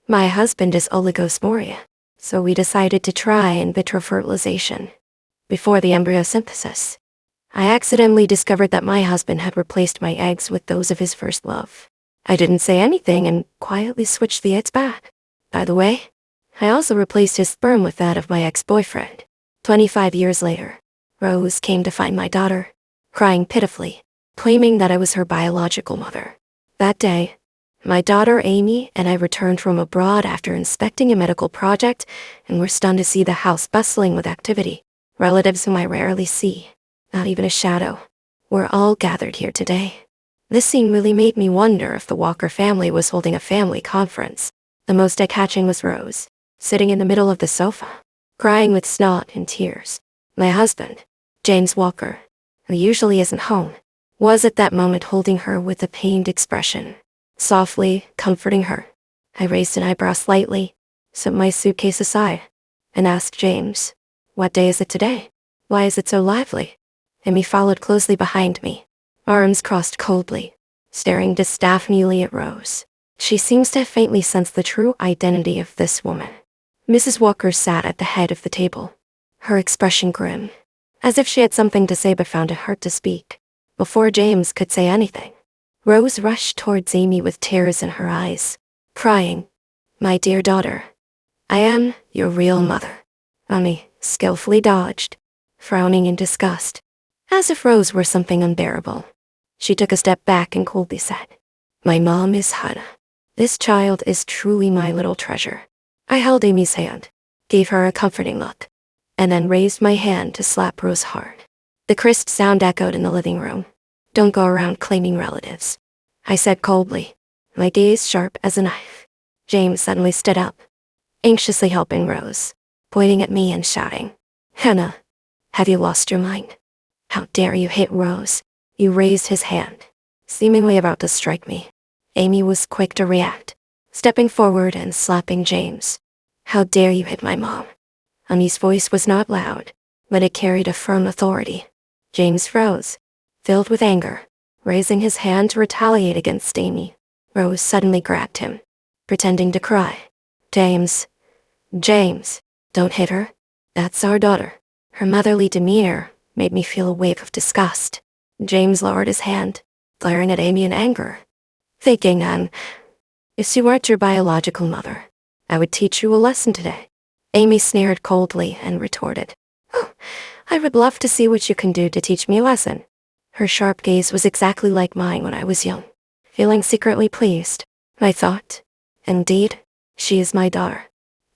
My husband is oligospermia, so we decided to try in vitro fertilization. Before the embryo synthesis, I accidentally discovered that my husband had replaced my eggs with those of his first love. I didn't say anything and quietly switched the eggs back. By the way, I also replaced his sperm with that of my ex-boyfriend. 25 years later, Rose came to find my daughter, crying pitifully, claiming that I was her biological mother. That day, my daughter Amy and I returned from abroad after inspecting a medical project and were stunned to see the house bustling with activity. Relatives whom I rarely see, not even a shadow, were all gathered here today. This scene really made me wonder if the Walker family was holding a family conference. The most eye-catching was Rose, sitting in the middle of the sofa, crying with snot and tears. My husband, James Walker, who usually isn't home, was at that moment holding her with a pained expression, softly comforting her. I raised an eyebrow slightly, set my suitcase aside, and asked James, "What day is it today? Why is it so lively?" Amy followed closely behind me, arms crossed coldly, staring disapprovingly at Rose. She seems to have faintly sensed the true identity of this woman. Mrs. Walker sat at the head of the table, her expression grim, as if she had something to say but found it hard to speak. Before James could say anything, Rose rushed towards Amy with tears in her eyes, crying, "My dear daughter, I am your real mother." Amy skillfully dodged, frowning in disgust, as if Rose were something unbearable. She took a step back and coldly said, "My mom is Hannah. This child is truly my little treasure." I held Amy's hand, gave her a comforting look, and then raised my hand to slap Rose hard. The crisp sound echoed in the living room. "Don't go around claiming relatives," I said coldly, my gaze sharp as a knife. James suddenly stood up, anxiously helping Rose, pointing at me and shouting, "Hannah, have you lost your mind? How dare you hit Rose?" He raised his hand, seemingly about to strike me. Amy was quick to react, stepping forward and slapping James. "How dare you hit my mom?" Amy's voice was not loud, but it carried a firm authority. James froze, filled with anger, raising his hand to retaliate against Amy. Rose suddenly grabbed him, pretending to cry. James, don't hit her. That's our daughter." Her motherly demeanor made me feel a wave of disgust. James lowered his hand, glaring at Amy in anger, thinking, "If she weren't your biological mother, I would teach you a lesson today." Amy sneered coldly and retorted, "Oh, I would love to see what you can do to teach me a lesson." Her sharp gaze was exactly like mine when I was young. Feeling secretly pleased, I thought, indeed, she is my daughter.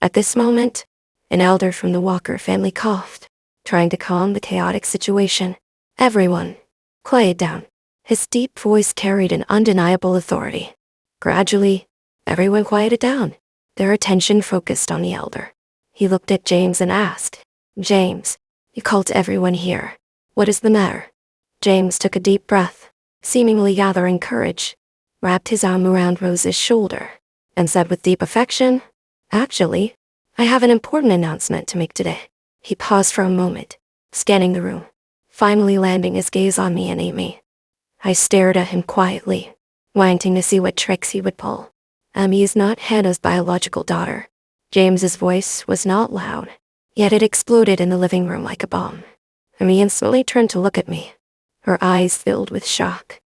At this moment, an elder from the Walker family coughed, trying to calm the chaotic situation. "Everyone, quiet down." His deep voice carried an undeniable authority. Gradually, everyone quieted down, their attention focused on the elder. He looked at James and asked, "James, you called everyone here. What is the matter?" James took a deep breath, seemingly gathering courage, wrapped his arm around Rose's shoulder, and said with deep affection, "Actually, I have an important announcement to make today." He paused for a moment, scanning the room, finally landing his gaze on me and Amy. I stared at him quietly, wanting to see what tricks he would pull. Amy is not Hannah's biological daughter. James's voice was not loud, yet it exploded in the living room like a bomb. Amy instantly turned to look at me, her eyes filled with shock.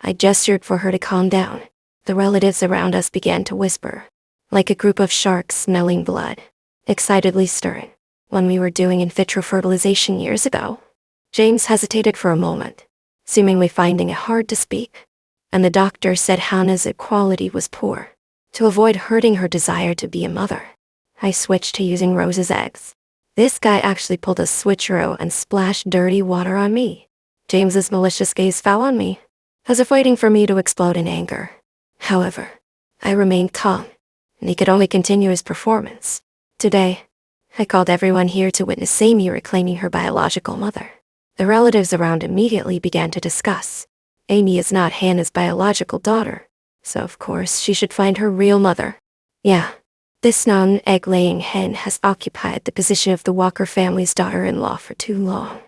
I gestured for her to calm down. The relatives around us began to whisper, like a group of sharks smelling blood, excitedly stirring. "When we were doing in vitro fertilization years ago." James hesitated for a moment, seemingly finding it hard to speak, and the doctor said Hannah's equality was poor. To avoid hurting her desire to be a mother, I switched to using Rose's eggs. This guy actually pulled a switcheroo and splashed dirty water on me. James's malicious gaze fell on me, as if waiting for me to explode in anger. However, I remained calm, and he could only continue his performance. Today, I called everyone here to witness Amy reclaiming her biological mother. The relatives around immediately began to discuss. Amy is not Hannah's biological daughter, so of course she should find her real mother. Yeah, this non-egg-laying hen has occupied the position of the Walker family's daughter-in-law for too long.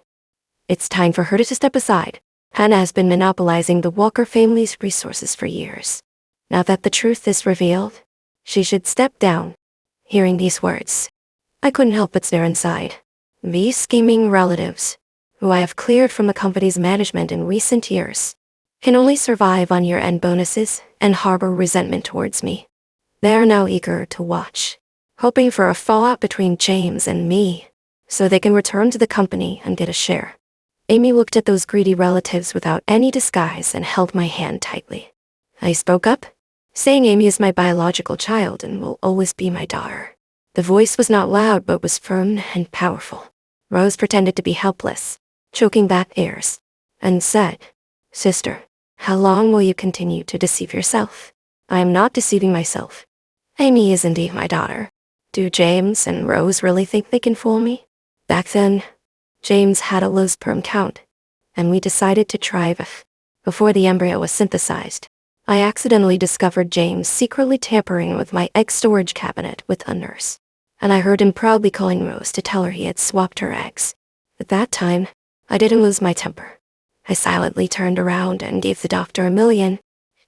It's time for her to step aside. Hannah has been monopolizing the Walker family's resources for years. Now that the truth is revealed, She should step down. Hearing these words, I couldn't help but stare inside. These scheming relatives, who I have cleared from the company's management in recent years, can only survive on year-end bonuses and harbor resentment towards me. They are now eager to watch, hoping for a fallout between James and me, so they can return to the company and get a share. Amy looked at those greedy relatives without any disguise and held my hand tightly. I spoke up, saying Amy is my biological child and will always be my daughter. The voice was not loud but was firm and powerful. Rose pretended to be helpless, choking back tears, and said, "Sister, how long will you continue to deceive yourself?" I am not deceiving myself. Amy is indeed my daughter. Do James and Rose really think they can fool me? Back then, James had a low sperm count, and we decided to try before the embryo was synthesized. I accidentally discovered James secretly tampering with my egg storage cabinet with a nurse, and I heard him proudly calling Rose to tell her he had swapped her eggs. At that time, I didn't lose my temper. I silently turned around and gave the doctor $1 million,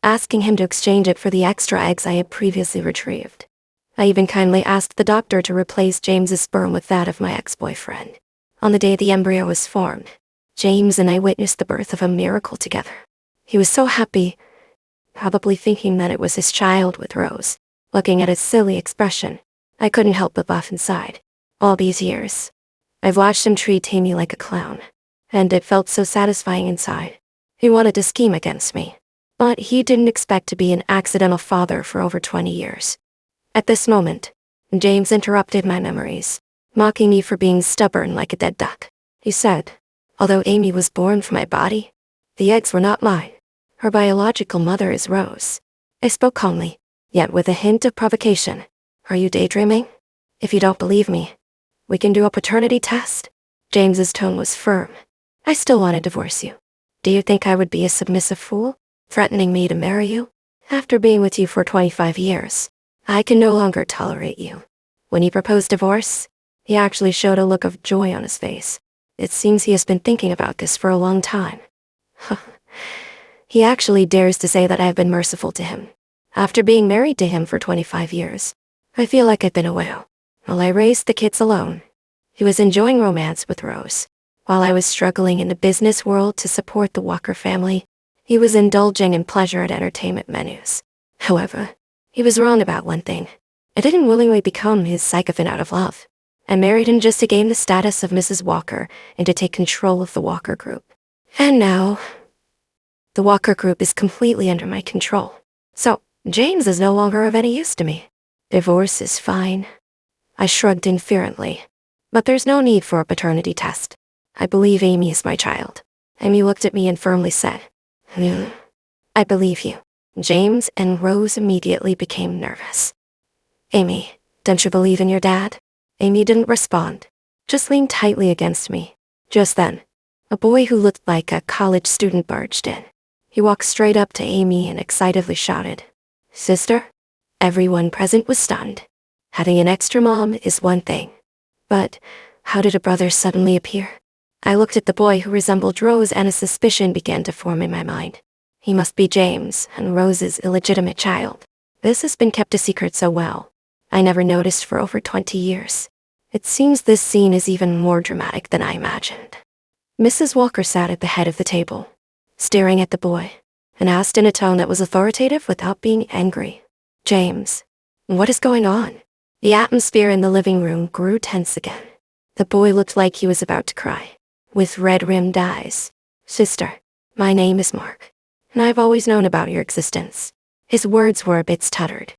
asking him to exchange it for the extra eggs I had previously retrieved. I even kindly asked the doctor to replace James's sperm with that of my ex-boyfriend. On the day the embryo was formed, James and I witnessed the birth of a miracle together. He was so happy, probably thinking that it was his child with Rose. Looking at his silly expression, I couldn't help but laugh inside. All these years, I've watched him treat Amy like a clown, and it felt so satisfying inside. He wanted to scheme against me, but he didn't expect to be an accidental father for over 20 years. At this moment, James interrupted my memories, mocking me for being stubborn like a dead duck. He said, "Although Amy was born from my body, the eggs were not mine. Her biological mother is Rose." I spoke calmly, yet with a hint of provocation. "Are you daydreaming? If you don't believe me, we can do a paternity test." James's tone was firm. "I still want to divorce you. Do you think I would be a submissive fool, threatening me to marry you? After being with you for 25 years, I can no longer tolerate you." When he proposed divorce, he actually showed a look of joy on his face. It seems he has been thinking about this for a long time. He actually dares to say that I have been merciful to him. After being married to him for 25 years, I feel like I've been a whale. While I raised the kids alone, he was enjoying romance with Rose. While I was struggling in the business world to support the Walker family, he was indulging in pleasure at entertainment menus. However, he was wrong about one thing. I didn't willingly become his sycophant out of love. I married him just to gain the status of Mrs. Walker and to take control of the Walker Group. And now, the Walker Group is completely under my control. So, James is no longer of any use to me. Divorce is fine. I shrugged indifferently. But there's no need for a paternity test. I believe Amy is my child. Amy looked at me and firmly said, "I believe you." James and Rose immediately became nervous. "Amy, don't you believe in your dad?" Amy didn't respond, just leaned tightly against me. Just then, a boy who looked like a college student barged in. He walked straight up to Amy and excitedly shouted, "Sister?" Everyone present was stunned. Having an extra mom is one thing, but how did a brother suddenly appear? I looked at the boy who resembled Rose and a suspicion began to form in my mind. He must be James and Rose's illegitimate child. This has been kept a secret so well. I never noticed for over 20 years. It seems this scene is even more dramatic than I imagined. Mrs. Walker sat at the head of the table, staring at the boy, and asked in a tone that was authoritative without being angry, "James, what is going on?" The atmosphere in the living room grew tense again. The boy looked like he was about to cry, with red-rimmed eyes. "Sister, my name is Mark, and I've always known about your existence." His words were a bit stuttered.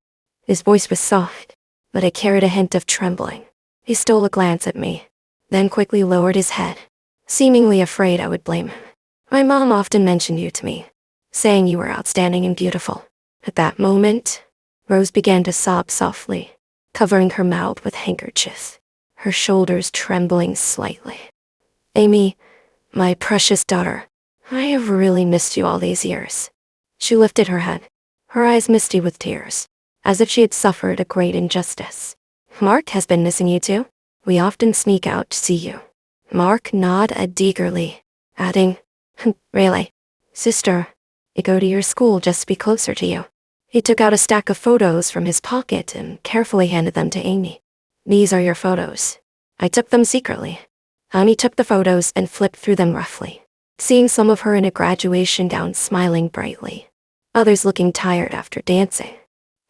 His voice was soft, but it carried a hint of trembling. He stole a glance at me, then quickly lowered his head, seemingly afraid I would blame him. "My mom often mentioned you to me, saying you were outstanding and beautiful." At that moment, Rose began to sob softly, covering her mouth with handkerchief, her shoulders trembling slightly. "Amy, my precious daughter, I have really missed you all these years." She lifted her head, her eyes misty with tears, as if she had suffered a great injustice. "Mark has been missing you too. We often sneak out to see you." Mark nodded eagerly, adding, "Really? Sister, I go to your school just to be closer to you." He took out a stack of photos from his pocket and carefully handed them to Amy. These are your photos. I took them secretly. Amy took the photos and flipped through them roughly, seeing some of her in a graduation gown smiling brightly, others looking tired after dancing,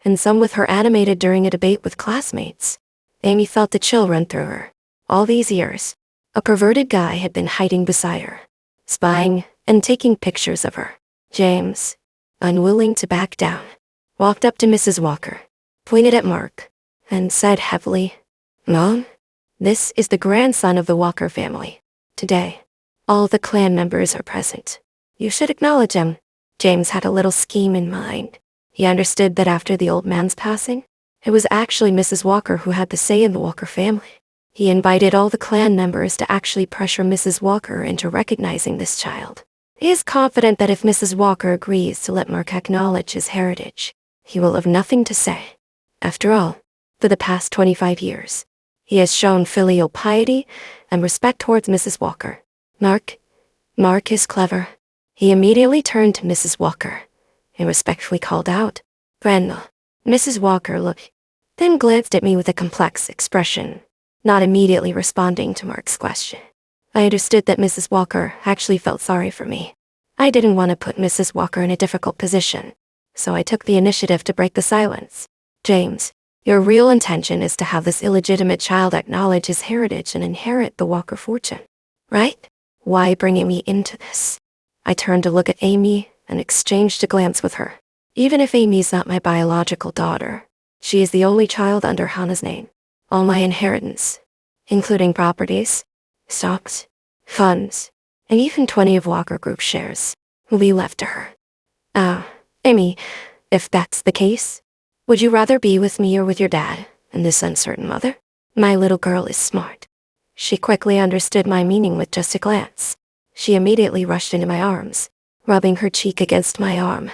and some with her animated during a debate with classmates. Amy felt a chill run through her. All these years, a perverted guy had been hiding beside her, spying and taking pictures of her. James, unwilling to back down, walked up to Mrs. Walker, pointed at Mark, and said heavily, "Mom, this is the grandson of the Walker family. Today, all the clan members are present. You should acknowledge him." James had a little scheme in mind. He understood that after the old man's passing, it was actually Mrs. Walker who had the say in the Walker family. He invited all the clan members to actually pressure Mrs. Walker into recognizing this child. He is confident that if Mrs. Walker agrees to let Mark acknowledge his heritage, he will have nothing to say. After all, for the past 25 years, he has shown filial piety and respect towards Mrs. Walker. Mark is clever." He immediately turned to Mrs. Walker and respectfully called out, "Grandma." Mrs. Walker looked, then glanced at me with a complex expression, not immediately responding to Mark's question. I understood that Mrs. Walker actually felt sorry for me. I didn't want to put Mrs. Walker in a difficult position, so I took the initiative to break the silence. "James, your real intention is to have this illegitimate child acknowledge his heritage and inherit the Walker fortune, right? Why bringing me into this?" I turned to look at Amy and exchanged a glance with her. Even if Amy's not my biological daughter, she is the only child under Hannah's name. All my inheritance, including properties, stocks, funds, and even 20 of Walker Group shares, will be left to her. Amy, if that's the case, would you rather be with me or with your dad and this uncertain mother? My little girl is smart. She quickly understood my meaning with just a glance. She immediately rushed into my arms, rubbing her cheek against my arm,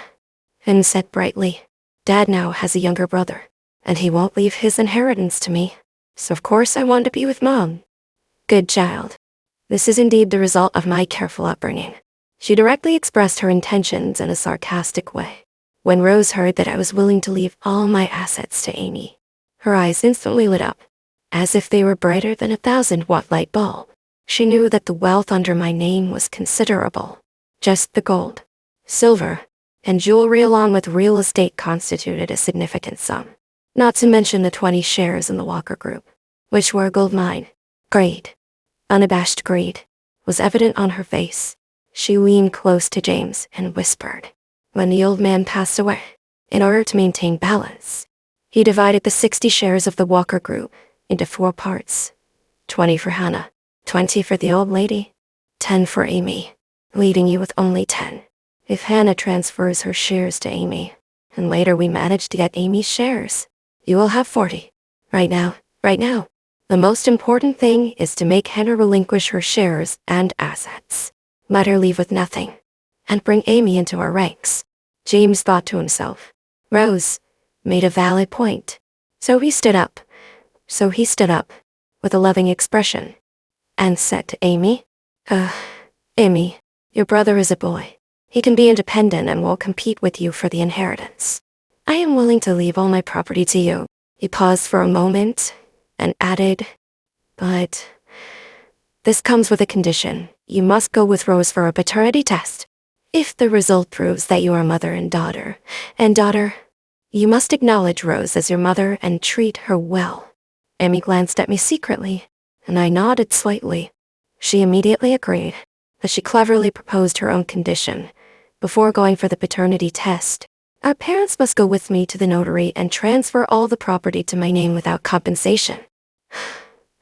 and said brightly, "Dad now has a younger brother, and he won't leave his inheritance to me, so of course I want to be with Mom." Good child. This is indeed the result of my careful upbringing. She directly expressed her intentions in a sarcastic way. When Rose heard that I was willing to leave all my assets to Amy, her eyes instantly lit up, as if they were brighter than a 1,000-watt light bulb. She knew that the wealth under my name was considerable. Just the gold, silver, and jewelry along with real estate constituted a significant sum. Not to mention the 20 shares in the Walker Group, which were a gold mine. Greed, unabashed greed, was evident on her face. She leaned close to James and whispered, "When the old man passed away, in order to maintain balance, he divided the 60 shares of the Walker Group into 4 parts. 20 for Hannah, 20 for the old lady, 10 for Amy, leaving you with only 10. If Hannah transfers her shares to Amy, and later we manage to get Amy's shares, you will have 40. Right now, the most important thing is to make Hannah relinquish her shares and assets. Let her leave with nothing, and bring Amy into our ranks." James thought to himself. Rose made a valid point. So he stood up, with a loving expression, and said to Amy, Amy, your brother is a boy. He can be independent and will compete with you for the inheritance. I am willing to leave all my property to you." He paused for a moment and added, "But this comes with a condition. You must go with Rose for a paternity test. If the result proves that you are mother and daughter, you must acknowledge Rose as your mother and treat her well." Amy glanced at me secretly, and I nodded slightly. She immediately agreed, as she cleverly proposed her own condition. Before going for the paternity test, our parents must go with me to the notary and transfer all the property to my name without compensation.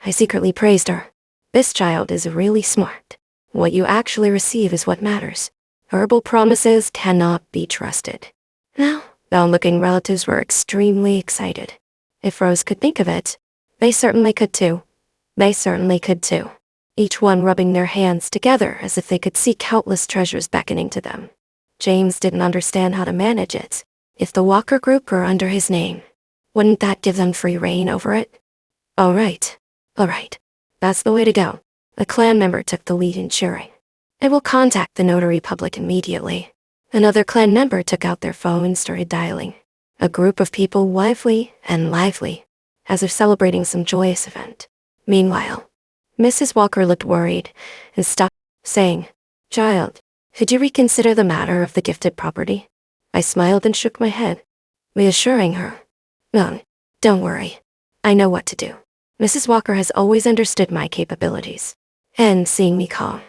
I secretly praised her. This child is really smart. What you actually receive is what matters. Verbal promises cannot be trusted. Now, the onlooking relatives were extremely excited. If Rose could think of it, they certainly could too. Each one rubbing their hands together as if they could see countless treasures beckoning to them. James didn't understand how to manage it. If the Walker Group were under his name, wouldn't that give them free reign over it? All right. That's the way to go. A clan member took the lead in cheering. "I will contact the notary public immediately." Another clan member took out their phone and started dialing. A group of people lively and lively, as if celebrating some joyous event. Meanwhile, Mrs. Walker looked worried and stopped, saying, "Child, could you reconsider the matter of the gifted property?" I smiled and shook my head, reassuring her, "No, don't worry. I know what to do." Mrs. Walker has always understood my capabilities, and seeing me calm,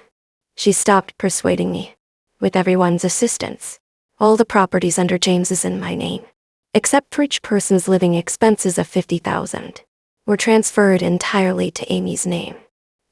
she stopped persuading me. With everyone's assistance, all the properties under James is in my name, except for each person's living expenses of $50,000, were transferred entirely to Amy's name.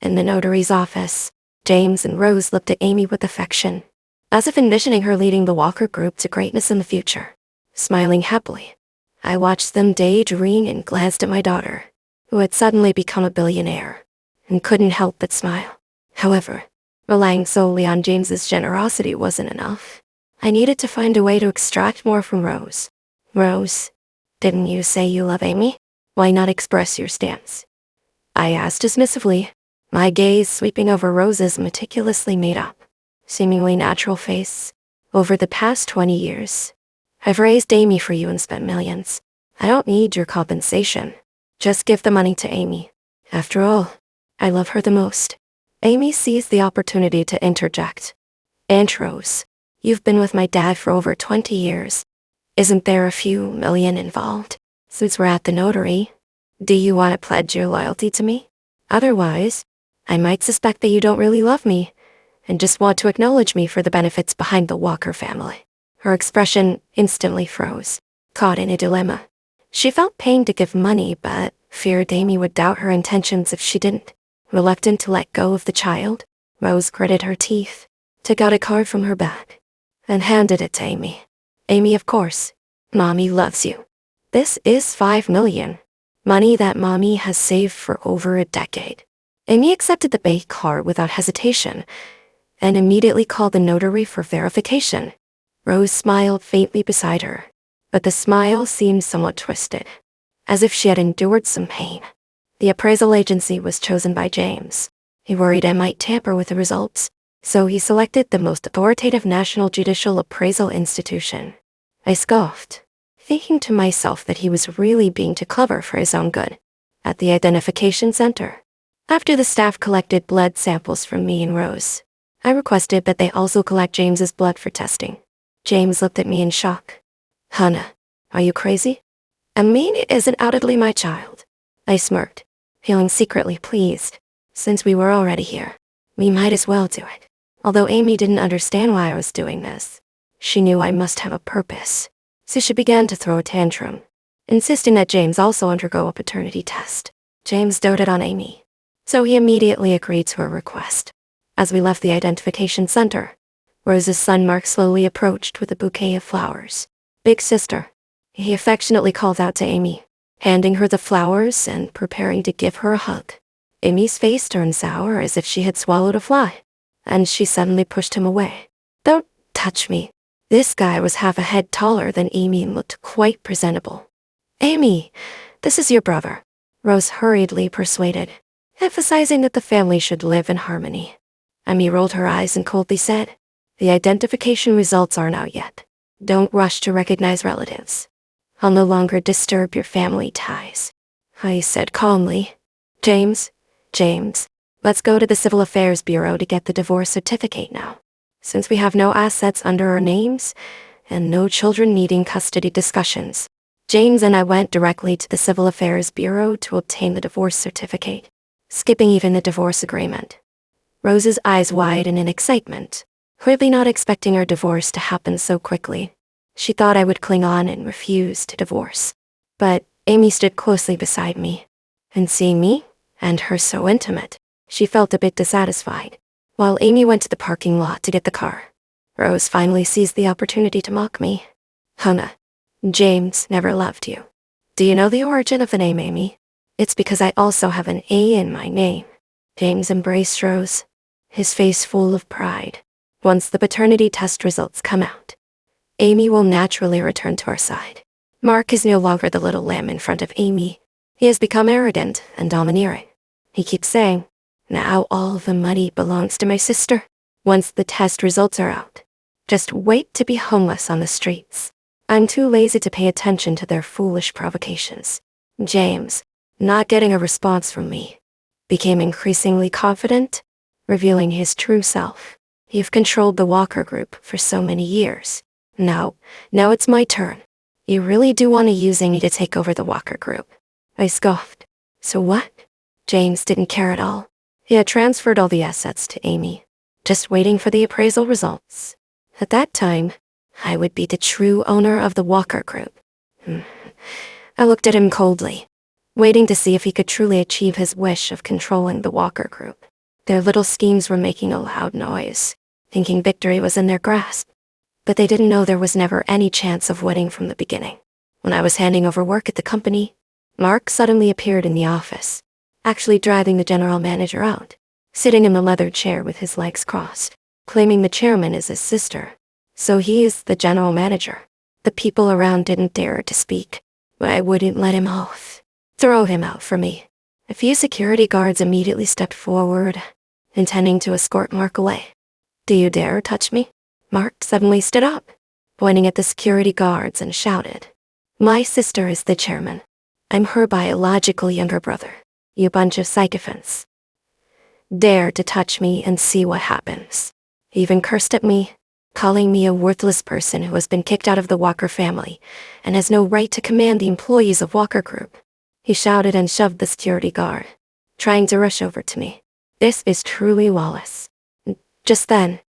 In the notary's office, James and Rose looked at Amy with affection, as if envisioning her leading the Walker Group to greatness in the future. Smiling happily, I watched them daydream and glanced at my daughter, who had suddenly become a billionaire, and couldn't help but smile. However, relying solely on James's generosity wasn't enough. I needed to find a way to extract more from Rose. "Rose, didn't you say you love Amy? Why not express your stance?" I asked dismissively, my gaze sweeping over Rose's meticulously made-up, seemingly natural face. "Over the past 20 years, I've raised Amy for you and spent millions. I don't need your compensation. Just give the money to Amy. After all, I love her the most." Amy seized the opportunity to interject. "Aunt Rose, you've been with my dad for over 20 years. Isn't there a few million involved? Since we're at the notary, do you want to pledge your loyalty to me? Otherwise, I might suspect that you don't really love me and just want to acknowledge me for the benefits behind the Walker family." Her expression instantly froze, caught in a dilemma. She felt pain to give money, but feared Amy would doubt her intentions if she didn't. Reluctant to let go of the child, Rose gritted her teeth, took out a card from her bag, and handed it to Amy. "Amy, of course. Mommy loves you. This is $5 million. Money that Mommy has saved for over a decade." Amy accepted the bank card without hesitation, and immediately called the notary for verification. Rose smiled faintly beside her, but the smile seemed somewhat twisted, as if she had endured some pain. The appraisal agency was chosen by James. He worried I might tamper with the results, so he selected the most authoritative national judicial appraisal institution. I scoffed, thinking to myself that he was really being too clever for his own good. At the identification center, after the staff collected blood samples from me and Rose, I requested that they also collect James's blood for testing. James looked at me in shock. "Hannah, are you crazy? I mean, it isn't undoubtedly my child." I smirked, feeling secretly pleased. Since we were already here, we might as well do it. Although Amy didn't understand why I was doing this, she knew I must have a purpose, so she began to throw a tantrum, insisting that James also undergo a paternity test. James doted on Amy, so he immediately agreed to her request. As we left the identification center, Rose's son Mark slowly approached with a bouquet of flowers. "Big sister," he affectionately called out to Amy, handing her the flowers and preparing to give her a hug. Amy's face turned sour as if she had swallowed a fly, and she suddenly pushed him away. "Don't touch me." This guy was half a head taller than Amy and looked quite presentable. "Amy, this is your brother," Rose hurriedly persuaded, emphasizing that the family should live in harmony. Amy rolled her eyes and coldly said, "The identification results aren't out yet. Don't rush to recognize relatives. I'll no longer disturb your family ties." I said calmly, James, let's go to the Civil Affairs Bureau to get the divorce certificate now. Since we have no assets under our names and no children needing custody discussions." James and I went directly to the Civil Affairs Bureau to obtain the divorce certificate, skipping even the divorce agreement. Rose's eyes widened in excitement, clearly not expecting our divorce to happen so quickly. She thought I would cling on and refuse to divorce. But Amy stood closely beside me, and seeing me, and her so intimate, she felt a bit dissatisfied. While Amy went to the parking lot to get the car, Rose finally seized the opportunity to mock me. "Hannah, James never loved you. Do you know the origin of the name Amy? It's because I also have an A in my name." James embraced Rose, his face full of pride. "Once the paternity test results come out, Amy will naturally return to our side. Mark is no longer the little lamb in front of Amy. He has become arrogant and domineering. He keeps saying, 'Now all the money belongs to my sister.' Once the test results are out, just wait to be homeless on the streets." I'm too lazy to pay attention to their foolish provocations. James, not getting a response from me, became increasingly confident, revealing his true self. You've controlled the Walker Group for so many years. Now it's my turn. You really do want to use me to take over the Walker Group. I scoffed. So what? James didn't care at all. He had transferred all the assets to Amy, just waiting for the appraisal results. At that time, I would be the true owner of the Walker Group. I looked at him coldly, waiting to see if he could truly achieve his wish of controlling the Walker Group. Their little schemes were making a loud noise, thinking victory was in their grasp. But they didn't know there was never any chance of winning from the beginning. When I was handing over work at the company, Mark suddenly appeared in the office, actually driving the general manager out, sitting in the leather chair with his legs crossed, claiming the chairman is his sister. So he is the general manager. The people around didn't dare to speak, but I wouldn't let him off. Throw him out for me. A few security guards immediately stepped forward, intending to escort Mark away. Do you dare touch me? Mark suddenly stood up, pointing at the security guards and shouted. My sister is the chairman. I'm her biological younger brother. You bunch of sycophants. Dare to touch me and see what happens. He even cursed at me, calling me a worthless person who has been kicked out of the Walker family and has no right to command the employees of Walker Group. He shouted and shoved the security guard, trying to rush over to me. This is truly lawless. Just then,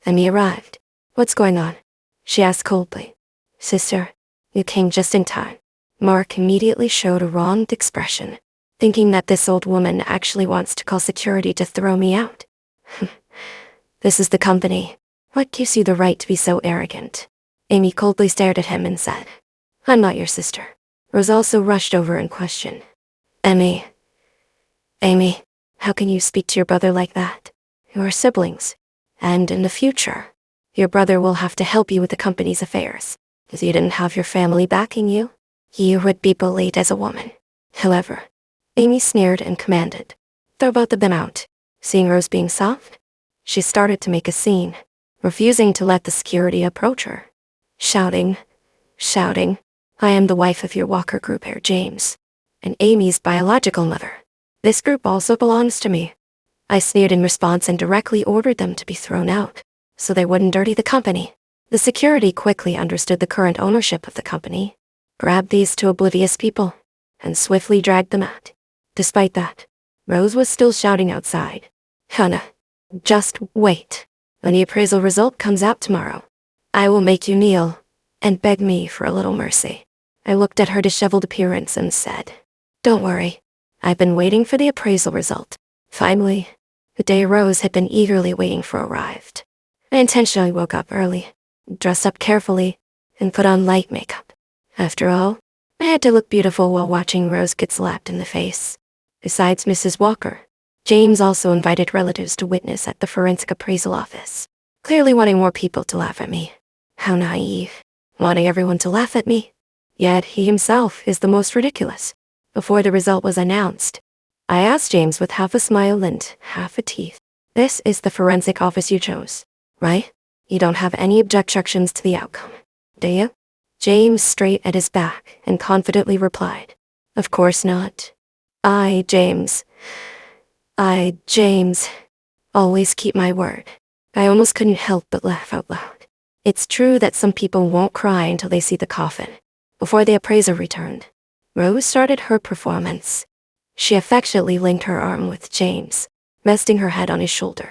Amy arrived. What's going on? She asked coldly. Sister, you came just in time. Mark immediately showed a wronged expression, thinking that this old woman actually wants to call security to throw me out. This is the company. What gives you the right to be so arrogant? Amy coldly stared at him and said, I'm not your sister. Rose also rushed over and questioned. Amy, how can you speak to your brother like that? You are siblings, and in the future, your brother will have to help you with the company's affairs. If you didn't have your family backing you, you would be bullied as a woman. However, Amy sneered and commanded, throw both of them out. Seeing Rose being soft, she started to make a scene, refusing to let the security approach her. Shouting, I am the wife of your Walker Group heir James, and Amy's biological mother. This group also belongs to me. I sneered in response and directly ordered them to be thrown out, so they wouldn't dirty the company. The security quickly understood the current ownership of the company, grabbed these two oblivious people, and swiftly dragged them out. Despite that, Rose was still shouting outside. Hannah, just wait. When the appraisal result comes out tomorrow, I will make you kneel and beg me for a little mercy. I looked at her disheveled appearance and said, Don't worry, I've been waiting for the appraisal result. Finally, the day Rose had been eagerly waiting for arrived. I intentionally woke up early, dressed up carefully, and put on light makeup. After all, I had to look beautiful while watching Rose get slapped in the face. Besides Mrs. Walker, James also invited relatives to witness at the forensic appraisal office, clearly wanting more people to laugh at me. How naive, wanting everyone to laugh at me. Yet he himself is the most ridiculous. Before the result was announced, I asked James with half a smile and half a teeth. This is the forensic office you chose, right? You don't have any objections to the outcome, do you? James straight at his back and confidently replied, Of course not. I, James, always keep my word. I almost couldn't help but laugh out loud. It's true that some people won't cry until they see the coffin. Before the appraiser returned, Rose started her performance. She affectionately linked her arm with James, resting her head on his shoulder,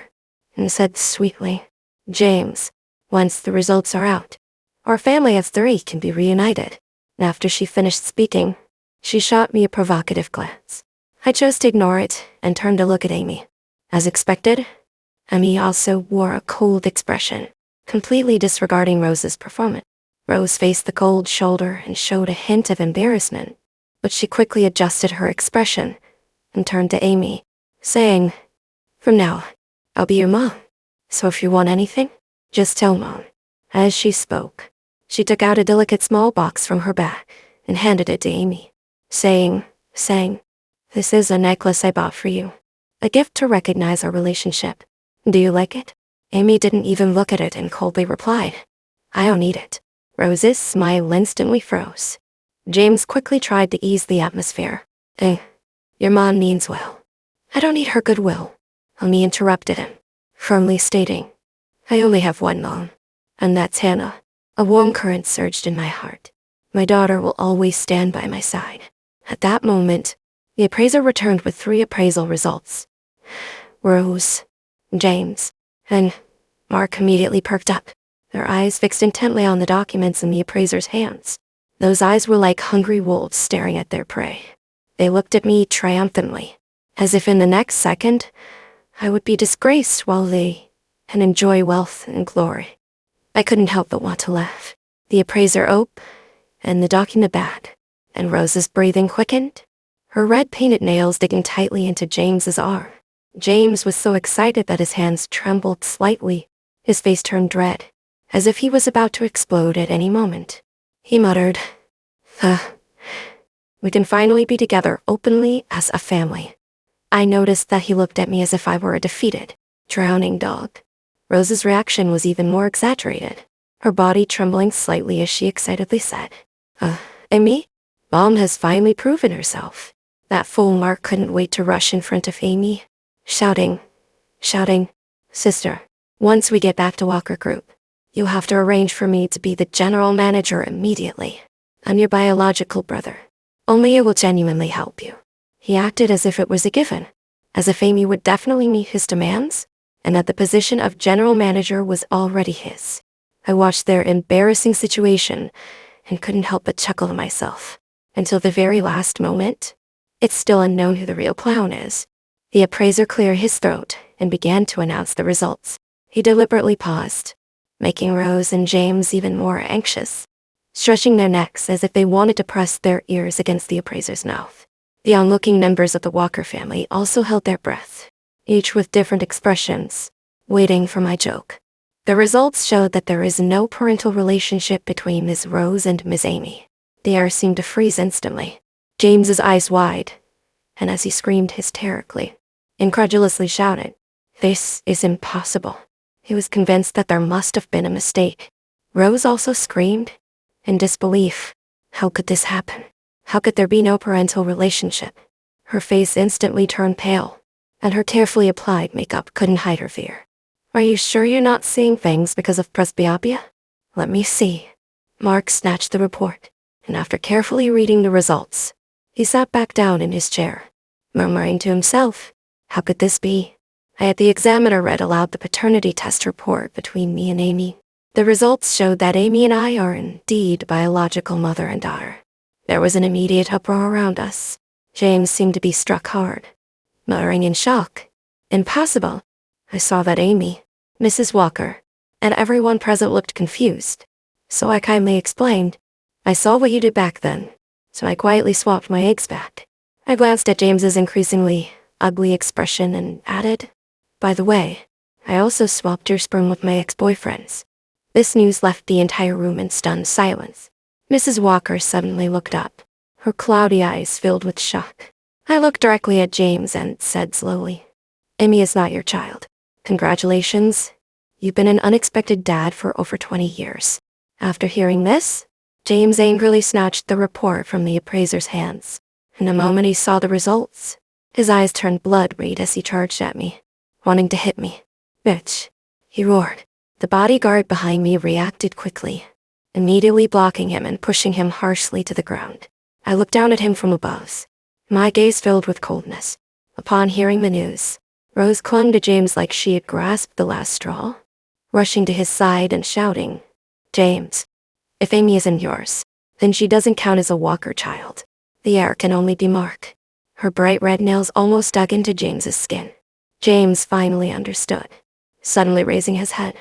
and said sweetly, James, once the results are out, our family of 3 can be reunited. After she finished speaking, she shot me a provocative glance. I chose to ignore it and turned to look at Amy. As expected, Amy also wore a cold expression, completely disregarding Rose's performance. Rose faced the cold shoulder and showed a hint of embarrassment, but she quickly adjusted her expression and turned to Amy, saying, From now, I'll be your mom. So if you want anything, just tell Mom. As she spoke, she took out a delicate small box from her bag and handed it to Amy, saying, This is a necklace I bought for you. A gift to recognize our relationship. Do you like it? Amy didn't even look at it and coldly replied, I don't need it. Rose's smile instantly froze. James quickly tried to ease the atmosphere. Your mom means well. I don't need her goodwill. Amy interrupted him, firmly stating, I only have one mom, and that's Hannah. A warm current surged in my heart. My daughter will always stand by my side. At that moment, the appraiser returned with 3 appraisal results. Rose, James, and Mark immediately perked up, their eyes fixed intently on the documents in the appraiser's hands. Those eyes were like hungry wolves staring at their prey. They looked at me triumphantly, as if in the next second, I would be disgraced while they can enjoy wealth and glory. I couldn't help but want to laugh. The appraiser and the document bad, and Rose's breathing quickened, her red painted nails digging tightly into James's arm. James was so excited that his hands trembled slightly, his face turned red, as if he was about to explode at any moment. He muttered, we can finally be together openly as a family. I noticed that he looked at me as if I were a defeated, drowning dog. Rose's reaction was even more exaggerated, her body trembling slightly as she excitedly said, Amy? Mom has finally proven herself. That fool Mark couldn't wait to rush in front of Amy, shouting, Sister, once we get back to Walker Group, you'll have to arrange for me to be the general manager immediately. I'm your biological brother. Only it will genuinely help you. He acted as if it was a given, as if Amy would definitely meet his demands, and that the position of general manager was already his. I watched their embarrassing situation and couldn't help but chuckle to myself. Until the very last moment, it's still unknown who the real clown is. The appraiser cleared his throat and began to announce the results. He deliberately paused, making Rose and James even more anxious, stretching their necks as if they wanted to press their ears against the appraiser's mouth. The onlooking members of the Walker family also held their breath, each with different expressions, waiting for my joke. The results showed that there is no parental relationship between Ms. Rose and Ms. Amy. The air seemed to freeze instantly. James's eyes wide, and as he screamed hysterically, incredulously shouted, This is impossible. He was convinced that there must have been a mistake. Rose also screamed, in disbelief. How could this happen? How could there be no parental relationship? Her face instantly turned pale, and her carefully applied makeup couldn't hide her fear. Are you sure you're not seeing things because of presbyopia? Let me see. Mark snatched the report, and after carefully reading the results, he sat back down in his chair, murmuring to himself, How could this be? I had the examiner read aloud the paternity test report between me and Amy. The results showed that Amy and I are indeed biological mother and daughter. There was an immediate uproar around us. James seemed to be struck hard, muttering in shock, Impossible. I saw that Amy, Mrs. Walker, and everyone present looked confused. So I kindly explained, I saw what you did back then, so I quietly swapped my eggs back. I glanced at James's increasingly ugly expression and added, By the way, I also swapped your sperm with my ex-boyfriend's. This news left the entire room in stunned silence. Mrs. Walker suddenly looked up, her cloudy eyes filled with shock. I looked directly at James and said slowly, Amy is not your child. Congratulations. You've been an unexpected dad for over 20 years. After hearing this, James angrily snatched the report from the appraiser's hands. In a moment he saw the results. His eyes turned blood-red as he charged at me, wanting to hit me. Bitch, he roared. The bodyguard behind me reacted quickly, immediately blocking him and pushing him harshly to the ground. I looked down at him from above, my gaze filled with coldness. Upon hearing the news, Rose clung to James like she had grasped the last straw, rushing to his side and shouting, James, if Amy isn't yours, then she doesn't count as a Walker child. The heir can only be Mark. Her bright red nails almost dug into James's skin. James finally understood, suddenly raising his head,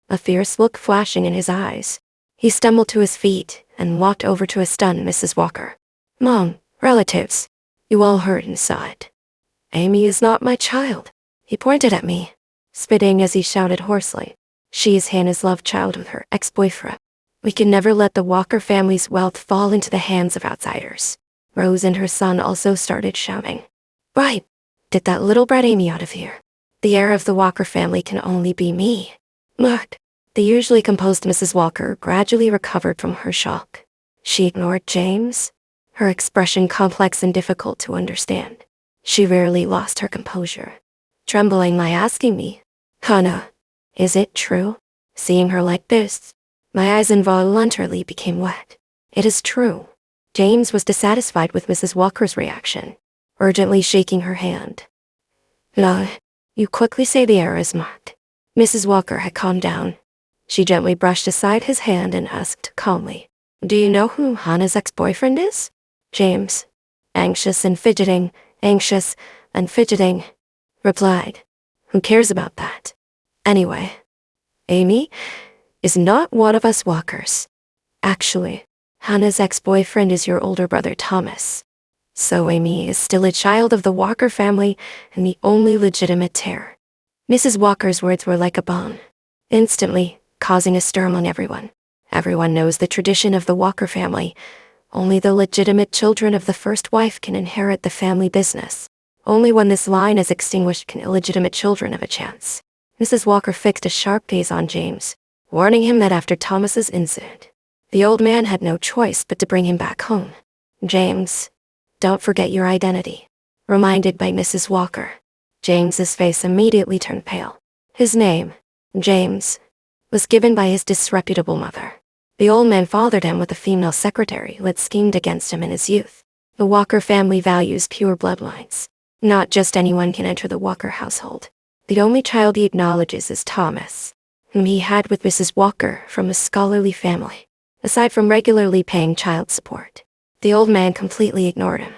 a fierce look flashing in his eyes. He stumbled to his feet and walked over to a stunned Mrs. Walker. Mom, relatives, you all heard and saw it. Amy is not my child. He pointed at me, spitting as he shouted hoarsely. She is Hannah's love child with her ex-boyfriend. We can never let the Walker family's wealth fall into the hands of outsiders. Rose and her son also started shouting. Right, get that little brat Amy out of here. The heir of the Walker family can only be me. Mark, The usually composed Mrs. Walker gradually recovered from her shock. She ignored James, her expression complex and difficult to understand. She rarely lost her composure, trembling by asking me, "Hannah, is it true?" Seeing her like this, my eyes involuntarily became wet. It is true. James was dissatisfied with Mrs. Walker's reaction, urgently shaking her hand. "No, you quickly say the error is marked." Mrs. Walker had calmed down. She gently brushed aside his hand and asked calmly, "Do you know who Hannah's ex-boyfriend is?" James, anxious and fidgeting, replied, "Who cares about that? Anyway, Amy is not one of us Walkers. Actually, Hannah's ex-boyfriend is your older brother Thomas. So Amy is still a child of the Walker family and the only legitimate heir." Mrs. Walker's words were like a bomb, instantly causing a stir among everyone. Everyone knows the tradition of the Walker family. Only the legitimate children of the first wife can inherit the family business. Only when this line is extinguished can illegitimate children have a chance. Mrs. Walker fixed a sharp gaze on James, warning him that after Thomas's incident, the old man had no choice but to bring him back home. "James, don't forget your identity," reminded by Mrs. Walker. James's face immediately turned pale. His name, James, was given by his disreputable mother. The old man fathered him with a female secretary who had schemed against him in his youth. The Walker family values pure bloodlines. Not just anyone can enter the Walker household. The only child he acknowledges is Thomas, whom he had with Mrs. Walker from a scholarly family. Aside from regularly paying child support, the old man completely ignored him.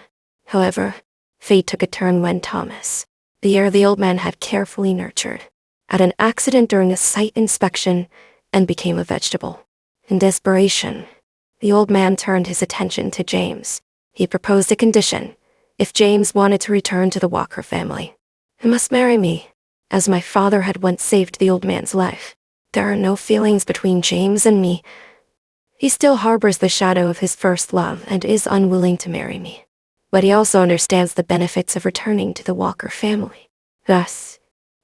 However, fate took a turn when Thomas, the heir the old man had carefully nurtured, had an accident during a site inspection and became a vegetable. In desperation, the old man turned his attention to James. He proposed a condition. If James wanted to return to the Walker family, he must marry me, as my father had once saved the old man's life. There are no feelings between James and me. He still harbors the shadow of his first love and is unwilling to marry me. But he also understands the benefits of returning to the Walker family. Thus,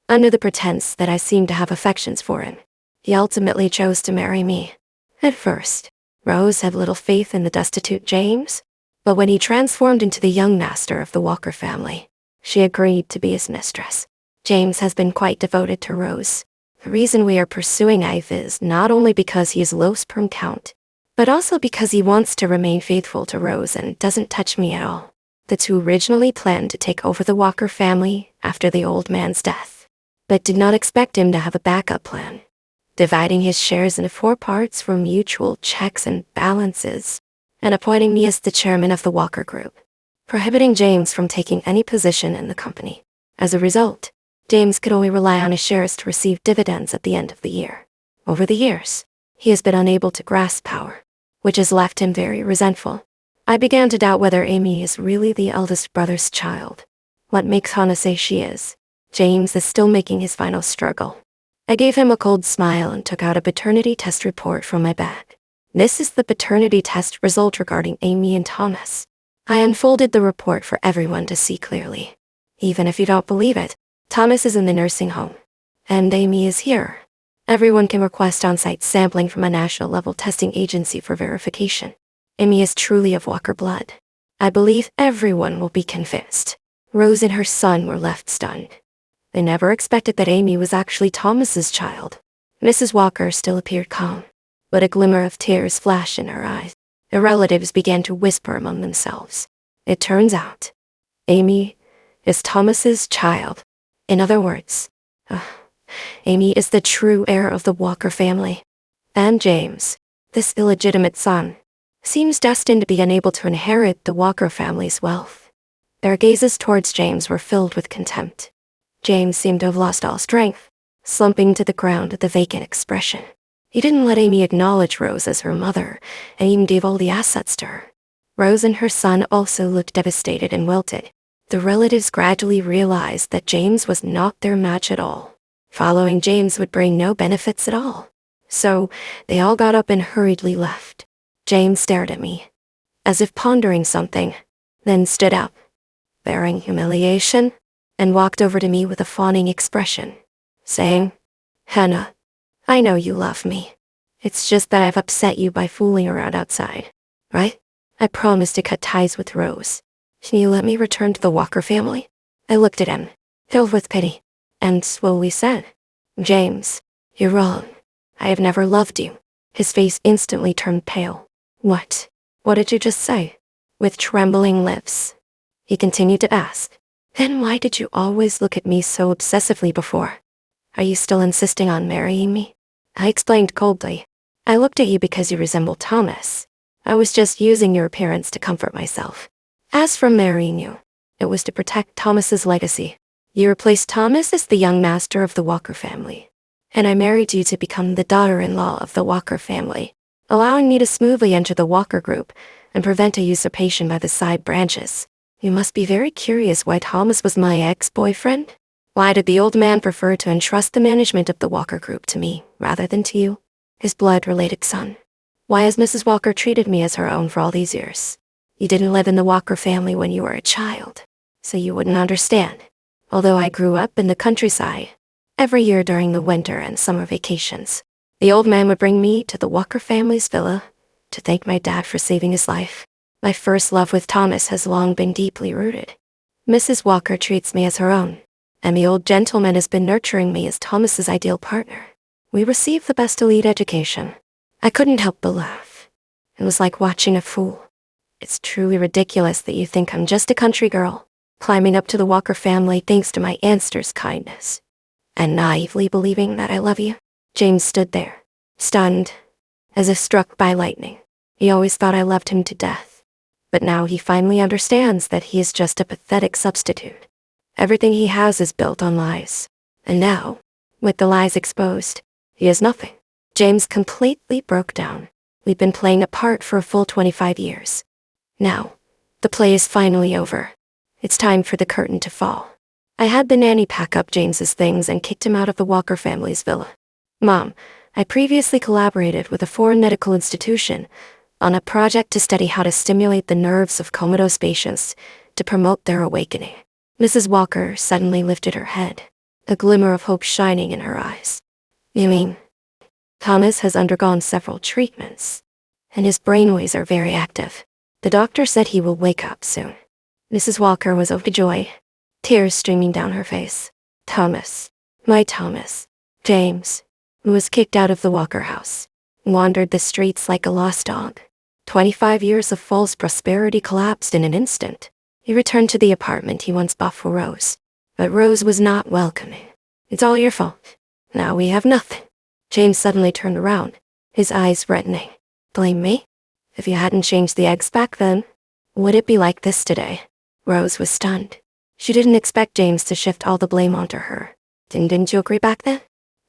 under the pretense that I seem to have affections for him, he ultimately chose to marry me. At first, Rose had little faith in the destitute James, but when he transformed into the young master of the Walker family, she agreed to be his mistress. James has been quite devoted to Rose. The reason we are pursuing Ive is not only because he is low sperm count, but also because he wants to remain faithful to Rose and doesn't touch me at all. The two originally planned to take over the Walker family after the old man's death, but did not expect him to have a backup plan, dividing his shares into 4 parts for mutual checks and balances, and appointing me as the chairman of the Walker group, prohibiting James from taking any position in the company. As a result, James could only rely on his shares to receive dividends at the end of the year. Over the years, he has been unable to grasp power, which has left him very resentful. I began to doubt whether Amy is really the eldest brother's child. What makes Hannah say she is? James is still making his final struggle. I gave him a cold smile and took out a paternity test report from my bag. This is the paternity test result regarding Amy and Thomas. I unfolded the report for everyone to see clearly. Even if you don't believe it, Thomas is in the nursing home, and Amy is here. Everyone can request on-site sampling from a national-level testing agency for verification. Amy is truly of Walker blood. I believe everyone will be convinced. Rose and her son were left stunned. They never expected that Amy was actually Thomas's child. Mrs. Walker still appeared calm, but a glimmer of tears flashed in her eyes. The relatives began to whisper among themselves. It turns out, Amy is Thomas's child. In other words, Amy is the true heir of the Walker family. And James, this illegitimate son, seems destined to be unable to inherit the Walker family's wealth. Their gazes towards James were filled with contempt. James seemed to have lost all strength, slumping to the ground with a vacant expression. He didn't let Amy acknowledge Rose as her mother, and even gave all the assets to her. Rose and her son also looked devastated and wilted. The relatives gradually realized that James was not their match at all. Following James would bring no benefits at all. So, they all got up and hurriedly left. James stared at me, as if pondering something, then stood up, bearing humiliation, and walked over to me with a fawning expression, saying, "Hannah, I know you love me. It's just that I've upset you by fooling around outside, right? I promised to cut ties with Rose. Can you let me return to the Walker family? I looked at him, filled with pity, and slowly said, James, you're wrong. I have never loved you. His face instantly turned pale. What? What did you just say? With trembling lips, he continued to ask, then why did you always look at me so obsessively before? Are you still insisting on marrying me? I explained coldly. I looked at you because you resemble Thomas. I was just using your appearance to comfort myself. As for marrying you, it was to protect Thomas's legacy. You replaced Thomas as the young master of the Walker family. And I married you to become the daughter-in-law of the Walker family, allowing me to smoothly enter the Walker group and prevent a usurpation by the side branches. You must be very curious why Thomas was my ex-boyfriend? Why did the old man prefer to entrust the management of the Walker group to me, rather than to you, his blood-related son? Why has Mrs. Walker treated me as her own for all these years? You didn't live in the Walker family when you were a child, so you wouldn't understand. Although I grew up in the countryside, every year during the winter and summer vacations, the old man would bring me to the Walker family's villa to thank my dad for saving his life. My first love with Thomas has long been deeply rooted. Mrs. Walker treats me as her own, and the old gentleman has been nurturing me as Thomas's ideal partner. We received the best elite education. I couldn't help but laugh. It was like watching a fool. It's truly ridiculous that you think I'm just a country girl, climbing up to the Walker family thanks to my ancestors' kindness, and naively believing that I love you. James stood there, stunned, as if struck by lightning. He always thought I loved him to death, but now he finally understands that he is just a pathetic substitute. Everything he has is built on lies, and now, with the lies exposed, he has nothing. James completely broke down. We'd been playing a part for a full 25 years. Now, the play is finally over. It's time for the curtain to fall. I had the nanny pack up James's things and kicked him out of the Walker family's villa. Mom, I previously collaborated with a foreign medical institution on a project to study how to stimulate the nerves of comatose patients to promote their awakening. Mrs. Walker suddenly lifted her head, a glimmer of hope shining in her eyes. You mean, Thomas has undergone several treatments, and his brainwaves are very active. The doctor said he will wake up soon. Mrs. Walker was overjoyed, tears streaming down her face. Thomas, my Thomas, James, who was kicked out of the Walker house, wandered the streets like a lost dog. 25 years of false prosperity collapsed in an instant. He returned to the apartment he once bought for Rose, but Rose was not welcoming. It's all your fault. Now we have nothing. James suddenly turned around, his eyes reddening. Blame me? If you hadn't changed the eggs back then, would it be like this today? Rose was stunned. She didn't expect James to shift all the blame onto her. Didn't you agree back then?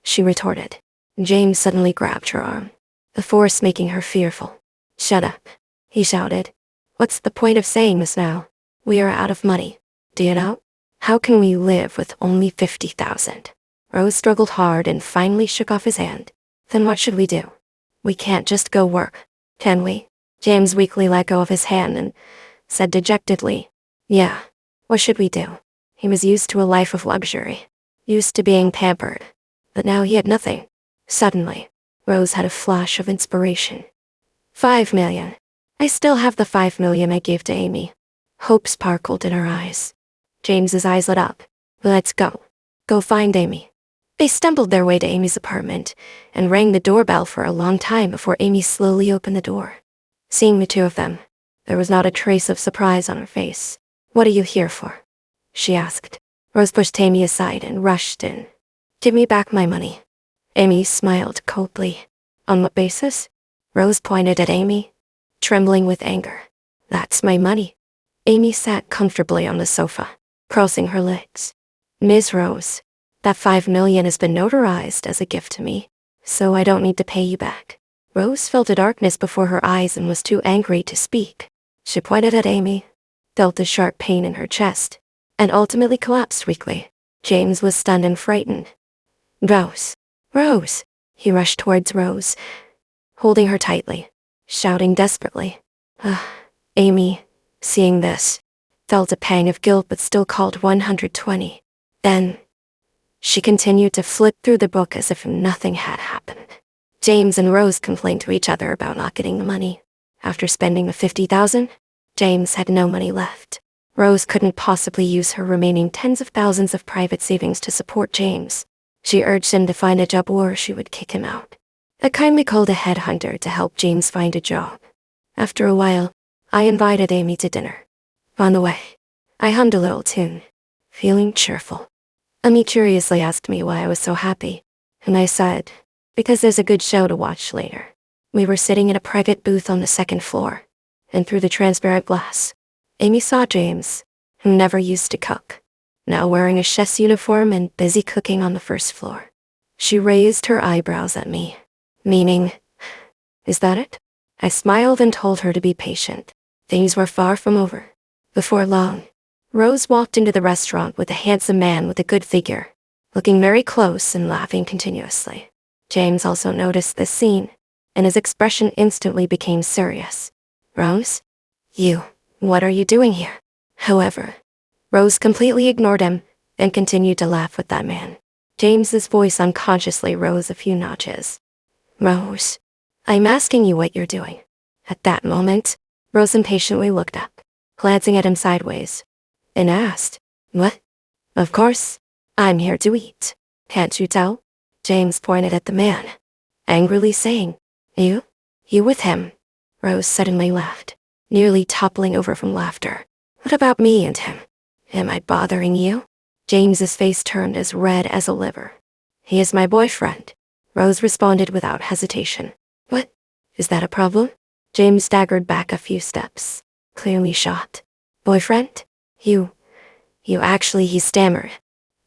She retorted. James suddenly grabbed her arm, a force making her fearful. Shut up, he shouted. What's the point of saying this now? We are out of money. Do you know? How can we live with only 50,000? Rose struggled hard and finally shook off his hand. Then what should we do? We can't just go work, can we? James weakly let go of his hand and said dejectedly, Yeah, what should we do? He was used to a life of luxury, used to being pampered, but now he had nothing. Suddenly, Rose had a flash of inspiration. 5 million. I still have the 5 million I gave to Amy. Hope sparkled in her eyes. James's eyes lit up. Let's go. Go find Amy. They stumbled their way to Amy's apartment and rang the doorbell for a long time before Amy slowly opened the door. Seeing the two of them, there was not a trace of surprise on her face. What are you here for? She asked. Rose pushed Amy aside and rushed in. Give me back my money. Amy smiled coldly. On what basis? Rose pointed at Amy, trembling with anger. That's my money. Amy sat comfortably on the sofa, crossing her legs. Ms. Rose, that 5 million has been notarized as a gift to me, so I don't need to pay you back. Rose felt a darkness before her eyes and was too angry to speak. She pointed at Amy, felt a sharp pain in her chest, and ultimately collapsed weakly. James was stunned and frightened. Rose! Rose! He rushed towards Rose, holding her tightly, shouting desperately. Amy, seeing this, felt a pang of guilt but still called 120. Then, She continued to flip through the book as if nothing had happened. James and Rose complained to each other about not getting the money. After spending the $50,000, James had no money left. Rose couldn't possibly use her remaining tens of thousands of private savings to support James. She urged him to find a job or she would kick him out. I kindly called a headhunter to help James find a job. After a while, I invited Amy to dinner. On the way, I hummed a little tune, feeling cheerful. Amy curiously asked me why I was so happy, and I said, because there's a good show to watch later. We were sitting in a private booth on the second floor, and through the transparent glass, Amy saw James, who never used to cook, now wearing a chef's uniform and busy cooking on the first floor. She raised her eyebrows at me, meaning, is that it? I smiled and told her to be patient. Things were far from over. Before long, Rose walked into the restaurant with a handsome man with a good figure, looking very close and laughing continuously. James also noticed this scene, and his expression instantly became serious. Rose? What are you doing here? However, Rose completely ignored him and continued to laugh with that man. James's voice unconsciously rose a few notches. Rose, I'm asking you what you're doing. At that moment, Rose impatiently looked up, glancing at him sideways, and asked, What? Of course, I'm here to eat. Can't you tell? James pointed at the man, angrily saying, You with him? Rose suddenly laughed, nearly toppling over from laughter. What about me and him? Am I bothering you? James's face turned as red as a liver. He is my boyfriend, Rose responded without hesitation. What? Is that a problem? James staggered back a few steps, clearly shocked. Boyfriend? You actually, he stammered,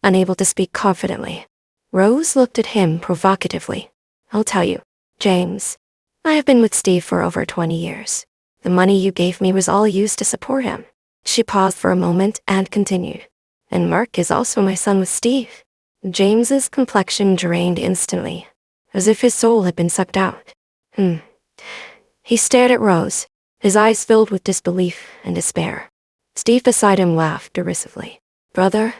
unable to speak confidently. Rose looked at him provocatively. I'll tell you, James, I have been with Steve for over 20 years. The money you gave me was all used to support him. She paused for a moment and continued. And Mark is also my son with Steve. James's complexion drained instantly, as if his soul had been sucked out. He stared at Rose, his eyes filled with disbelief and despair. Steve beside him laughed derisively. Brother,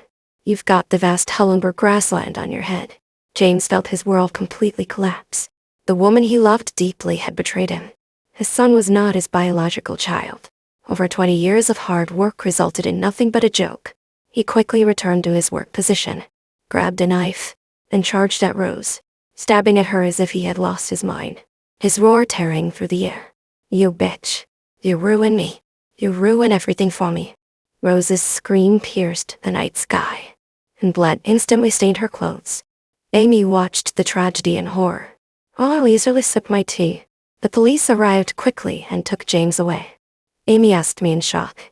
you've got the vast Hellenberg grassland on your head. James felt his world completely collapse. The woman he loved deeply had betrayed him. His son was not his biological child. Over 20 years of hard work resulted in nothing but a joke. He quickly returned to his work position, grabbed a knife, and charged at Rose, stabbing at her as if he had lost his mind. His roar tearing through the air. You bitch. You ruin me. You ruin everything for me. Rose's scream pierced the night sky, and blood instantly stained her clothes. Amy watched the tragedy in horror, while I leisurely sipped my tea. The police arrived quickly and took James away. Amy asked me in shock.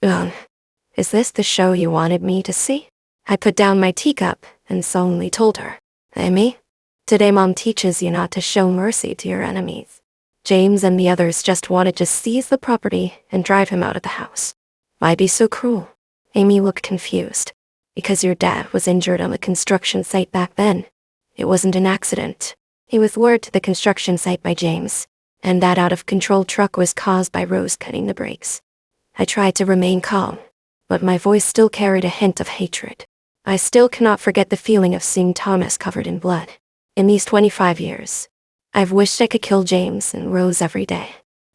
Is this the show you wanted me to see? I put down my teacup and solemnly told her, Amy, today Mom teaches you not to show mercy to your enemies. James and the others just wanted to seize the property and drive him out of the house. Why be so cruel? Amy looked confused. Because your dad was injured on the construction site back then. It wasn't an accident. He was lured to the construction site by James, and that out-of-control truck was caused by Rose cutting the brakes. I tried to remain calm, but my voice still carried a hint of hatred. I still cannot forget the feeling of seeing Thomas covered in blood. In these 25 years, I've wished I could kill James and Rose every day.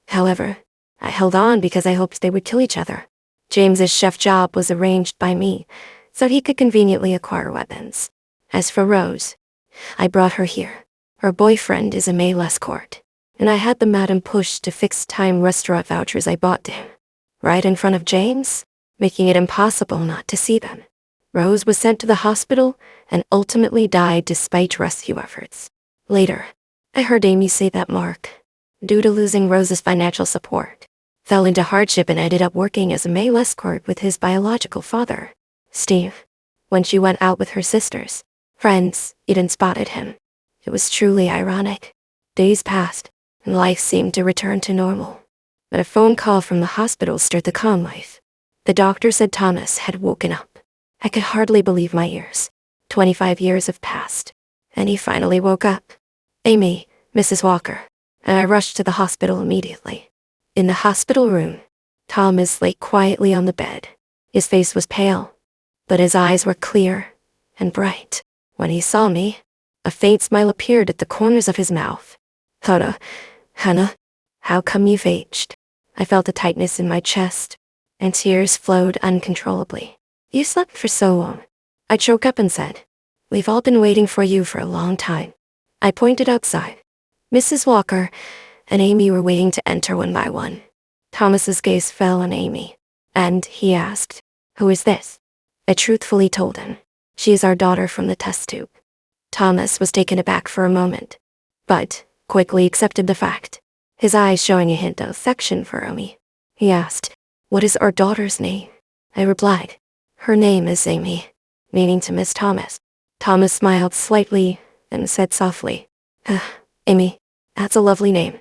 However, I held on because I hoped they would kill each other. James's chef job was arranged by me, so he could conveniently acquire weapons. As for Rose, I brought her here. Her boyfriend is a male escort, and I had the madam pushed to fixed-time restaurant vouchers I bought him, right in front of James, making it impossible not to see them. Rose was sent to the hospital and ultimately died despite rescue efforts. Later, I heard Amy say that Mark, due to losing Rose's financial support, fell into hardship and ended up working as a male escort with his biological father, Steve. When she went out with her sisters, friends, Eden spotted him. It was truly ironic. Days passed, and life seemed to return to normal. But a phone call from the hospital stirred the calm life. The doctor said Thomas had woken up. I could hardly believe my ears. 25 years have passed, and he finally woke up. Amy, Mrs. Walker, and I rushed to the hospital immediately. In the hospital room, Thomas lay quietly on the bed. His face was pale, but his eyes were clear, and bright. When he saw me, a faint smile appeared at the corners of his mouth. Hannah, how come you've aged? I felt a tightness in my chest, and tears flowed uncontrollably. You slept for so long. I choked up and said, we've all been waiting for you for a long time. I pointed outside. Mrs. Walker and Amy were waiting to enter one by one. Thomas's gaze fell on Amy, and he asked, who is this? I truthfully told him, she is our daughter from the test tube. Thomas was taken aback for a moment, but quickly accepted the fact, his eyes showing a hint of affection for Amy. He asked, what is our daughter's name? I replied, her name is Amy, meaning to Miss Thomas. Thomas smiled slightly and said softly, Amy, that's a lovely name.